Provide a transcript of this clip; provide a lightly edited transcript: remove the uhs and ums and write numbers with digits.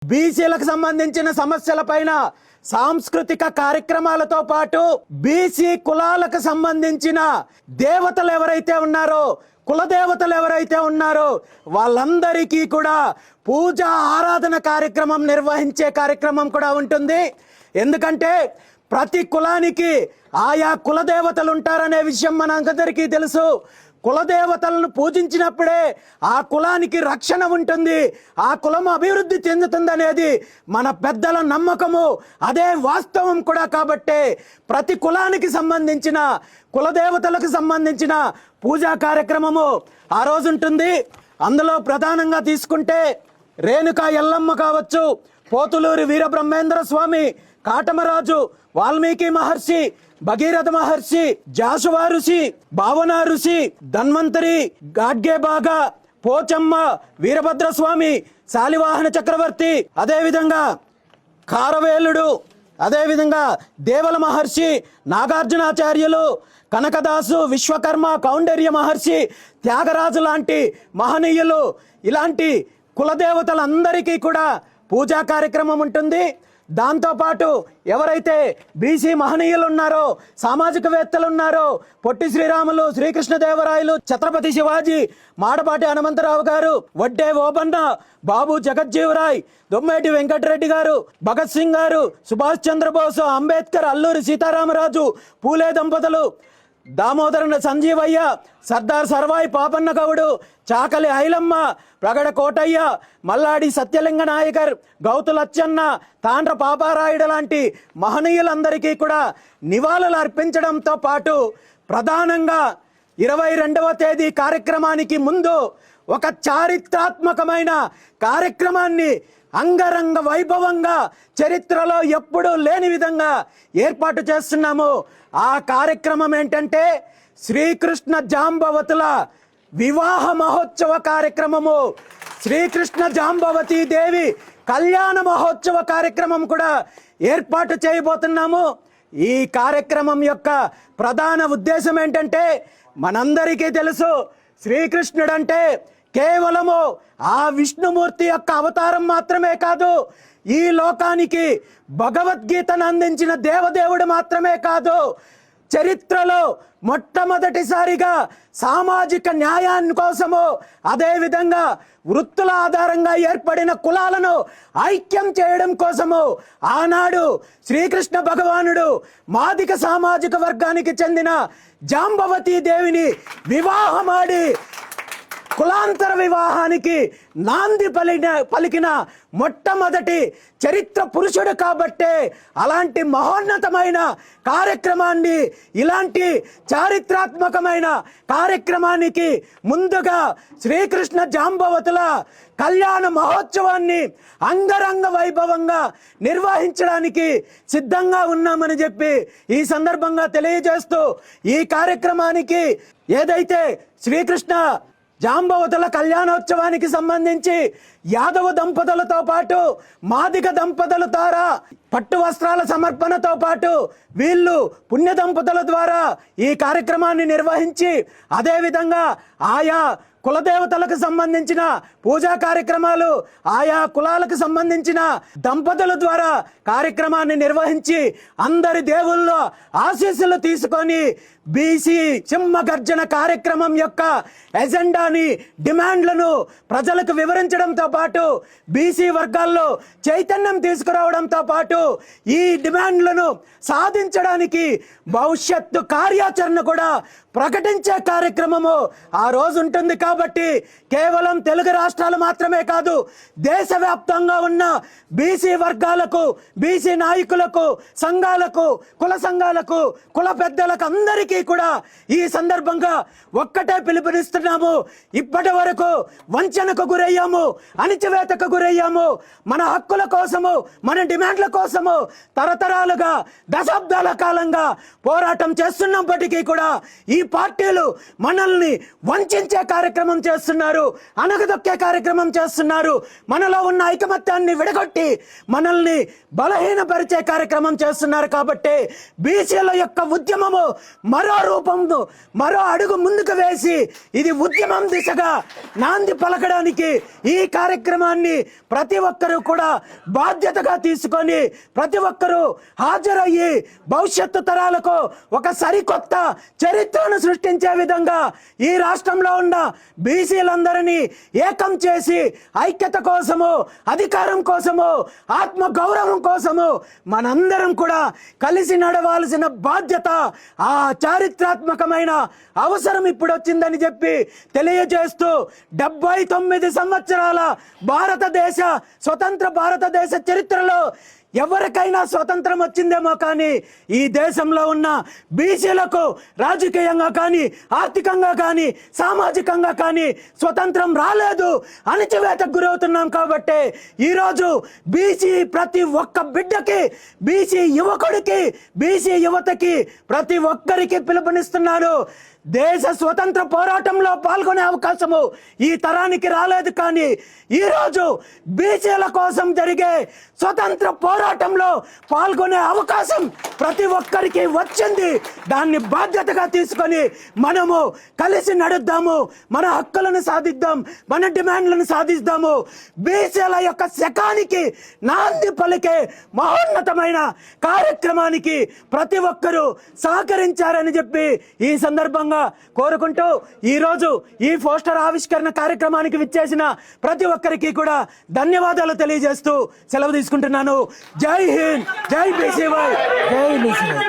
బీసీలకు సంబంధించిన సమస్యలపైన సాంస్కృతిక కార్యక్రమాలతో పాటు బీసీ కులాలకు సంబంధించిన దేవతలు ఎవరైతే ఉన్నారో, కులదేవతలు ఎవరైతే ఉన్నారో వాళ్ళందరికీ కూడా పూజ ఆరాధన కార్యక్రమం నిర్వహించే కార్యక్రమం కూడా ఉంటుంది. ఎందుకంటే ప్రతి కులానికి ఆయా కులదేవతలు ఉంటారనే విషయం మనందరికీ తెలుసు. కులదేవతలను పూజించినప్పుడే ఆ కులానికి రక్షణ ఉంటుంది, ఆ కులం అభివృద్ధి చెందుతుందనేది మన పెద్దల నమ్మకము, అదే వాస్తవం కూడా. కాబట్టే ప్రతి కులానికి సంబంధించిన కులదేవతలకు సంబంధించిన పూజా కార్యక్రమము ఆ రోజు ఉంటుంది. అందులో ప్రధానంగా తీసుకుంటే రేణుకా ఎల్లమ్మ కావచ్చు, పోతులూరి వీరబ్రహ్మేంద్ర స్వామి, కాటమరాజు, వాల్మీకి మహర్షి, భగీరథ మహర్షి, జాషువా ఋషి, భావన ఋషి, ధన్వంతరి, గాడ్గే బాగా, పోచమ్మ, వీరభద్రస్వామి, శాలివాహన చక్రవర్తి, అదేవిధంగా కారవేలుడు, అదేవిధంగా దేవల మహర్షి, నాగార్జునాచార్యులు, కనకదాసు, విశ్వకర్మ, కౌండర్య మహర్షి, త్యాగరాజు లాంటి మహనీయులు, ఇలాంటి కులదేవతలందరికీ కూడా పూజా కార్యక్రమం ఉంటుంది. దాంతోపాటు ఎవరైతే బీసీ మహనీయులు ఉన్నారో, సామాజికవేత్తలు ఉన్నారో, పొట్టి శ్రీరాములు, శ్రీకృష్ణదేవరాయలు, ఛత్రపతి శివాజీ, మాడపాటి హనుమంతరావు గారు, వడ్డే ఓబన్న, బాబు జగజ్జీవరాయ్, దొమ్మేటి వెంకటరెడ్డి గారు, భగత్ సింగ్ గారు, సుభాష్ చంద్రబోసు, అంబేద్కర్, అల్లూరి సీతారామరాజు, పూలే దంపతులు, దామోదరన సంజీవయ్య, సర్దార్ సర్వాయి పాపన్న గౌడు, చాకలి ఐలమ్మ, ప్రగడ కోటయ్య, మల్లాడి సత్యలింగ నాయకర్, గౌతు లచ్చన్న, తాండ్ర పాపారాయుడు లాంటి మహనీయులందరికీ కూడా నివాళులు అర్పించడంతో పాటు ప్రధానంగా 22వ తేదీ కార్యక్రమానికి ముందు ఒక చారిత్రాత్మకమైన కార్యక్రమాన్ని అంగరంగ వైభవంగా చరిత్రలో ఎప్పుడూ లేని విధంగా ఏర్పాటు చేస్తున్నాము. ఆ కార్యక్రమం ఏంటంటే శ్రీకృష్ణ జాంబవతుల వివాహ మహోత్సవ కార్యక్రమము. శ్రీకృష్ణ జాంబవతి దేవి కళ్యాణ మహోత్సవ కార్యక్రమం కూడా ఏర్పాటు చేయబోతున్నాము. ఈ కార్యక్రమం యొక్క ప్రధాన ఉద్దేశం ఏంటంటే, మనందరికీ తెలుసు శ్రీకృష్ణుడు అంటే కేవలము ఆ విష్ణుమూర్తి యొక్క అవతారం మాత్రమే కాదు, ఈ లోకానికి భగవద్గీతను అందించిన దేవదేవుడు మాత్రమే కాదు, చరిత్రలో మొట్టమొదటిసారిగా సామాజిక న్యాయాన్ని కోసము, అదేవిధంగా వృత్తుల ఆధారంగా ఏర్పడిన కులాలను ఐక్యం చేయడం కోసము ఆనాడు శ్రీకృష్ణ భగవానుడు మాదిక సామాజిక వర్గానికి చెందిన జాంబవతీ దేవిని వివాహమాడి కులాంతర వివాహానికి నాంది పలికిన మొట్టమొదటి చరిత్ర పురుషుడు. కాబట్టే అలాంటి మహోన్నతమైన కార్యక్రమాన్ని, ఇలాంటి చారిత్రాత్మకమైన కార్యక్రమానికి ముందుగా శ్రీకృష్ణ జాంబవతుల కళ్యాణ మహోత్సవాన్ని అంగరంగ వైభవంగా నిర్వహించడానికి సిద్ధంగా ఉన్నామని చెప్పి ఈ సందర్భంగా తెలియజేస్తూ, ఈ కార్యక్రమానికి ఏదైతే శ్రీకృష్ణ జాంబవతుల కళ్యాణోత్సవానికి సంబంధించి యాదవ దంపతులతో పాటు మాదిగ దంపతుల ద్వారా పట్టు వస్త్రాల సమర్పణతో పాటు వీళ్ళు పుణ్య దంపతుల ద్వారా ఈ కార్యక్రమాన్ని నిర్వహించి, అదేవిధంగా ఆయా కులదేవతలకు సంబంధించిన పూజా కార్యక్రమాలు, ఆయా కులాలకు సంబంధించిన దంపతుల ద్వారా కార్యక్రమాన్ని నిర్వహించి అందరి దేవుళ్ళ ఆశీస్సులు తీసుకొని బీసీ సింహ గర్జన కార్యక్రమం యొక్క ఎజెండాని, డిమాండ్లను ప్రజలకు వివరించడంతో పాటు బీసీ వర్గాల్లో చైతన్యం తీసుకురావడంతో పాటు ఈ డిమాండ్లను సాధించడానికి భవిష్యత్తు కార్యాచరణ కూడా ప్రకటించే కార్యక్రమము ఆ రోజు ఉంటుంది. కాబట్టి కేవలం తెలుగు రాష్ట్రాలు మాత్రమే కాదు, దేశవ్యాప్తంగా ఉన్న బీసీ వర్గాలకు, బీసీ నాయకులకు, సంఘాలకు, కుల సంఘాలకు, కుల పెద్దలకు అందరికీ కూడా ఈ సందర్భంగా ఒక్కటే పిలుపునిస్తున్నాము. ఇప్పటి వరకు వంచనకు గురయ్యాము, అణిచివేతకు గురయ్యాము. మన హక్కుల కోసము, మన డిమాండ్ల కోసము తరతరాలుగా, దశాబ్దాల కాలంగా పోరాటం చేస్తున్నప్పటికీ కూడా ఈ పార్టీలు మనల్ని వంచే కార్యక్రమం చేస్తున్నారు, అనగదొక్కే కార్యక్రమం చేస్తున్నారు. మనలో ఉన్న ఐకమత్యాన్ని విడగొట్టి మనల్ని బలహీనపరిచే కార్యక్రమం చేస్తున్నారు. కాబట్టి బీసీల యొక్క ఉద్యమము మరో రూపంలో మరో అడుగు ముందుకు వేసి ఇది ఉద్యమం దిశగా నాంది పలకడానికి ఈ కార్యక్రమాన్ని ప్రతి ఒక్కరూ కూడా బాధ్యతగా తీసుకొని ప్రతి ఒక్కరూ హాజరయ్యి భవిష్యత్తు తరాలకు ఒక సరికొత్త చరిత్రను సృష్టించే విధంగా ఈ రాష్ట్రంలో ఉన్న బీసీలందరినీ ఏకం చేసి ఐక్యత కోసము, అధికారం కోసము, ఆత్మ గౌరవం కోసము మనందరం కూడా కలిసి నడవాల్సిన బాధ్యత, ఆ చారిత్రాత్మకమైన అవసరం ఇప్పుడు వచ్చిందని చెప్పి తెలియజేస్తూ 79 సంవత్సరాల స్వతంత్ర భారతదేశ చరిత్రలో ఎవరికైనా స్వతంత్రం వచ్చిందేమో కానీ ఈ దేశంలో ఉన్న బీసీలకు రాజకీయంగా కానీ, ఆర్థికంగా కానీ, సామాజికంగా కానీ స్వతంత్రం రాలేదు. అణచివేతకు గురవుతున్నాం కాబట్టి ఈరోజు బీసీ ప్రతి ఒక్క బిడ్డకి, బీసీ యువకుడికి, బీసీ యువతకి ప్రతి ఒక్కరికి పిలుపునిస్తున్నాను. దేశ స్వతంత్ర పోరాటంలో పాల్గొనే అవకాశము ఈ తరానికి రాలేదు, కానీ ఈరోజు బీసీల కోసం జరిగే స్వతంత్ర పోరాటంలో పాల్గొనే అవకాశం ప్రతి ఒక్కరికి వచ్చింది. దాన్ని బాధ్యతగా తీసుకొని మనము కలిసి నడుద్దాము, మన హక్కులను సాధిద్దాం, మన డిమాండ్లను సాధిద్దాము. బీసీల యొక్క శకానికి నాంది పలికే మహోన్నతమైన కార్యక్రమానికి ప్రతి ఒక్కరూ సహకరించారని చెప్పి ఈ సందర్భంగా కోరుకుంటూ ఈరోజు ఈ పోస్టర్ ఆవిష్కరణ కార్యక్రమానికి విచ్చేసిన ప్రతి ఒక్కరికి కూడా ధన్యవాదాలు తెలియజేస్తూ సెలవు తీసుకుంటున్నాను. జై హింద్, జై బీసీవై, జై బీసీవై.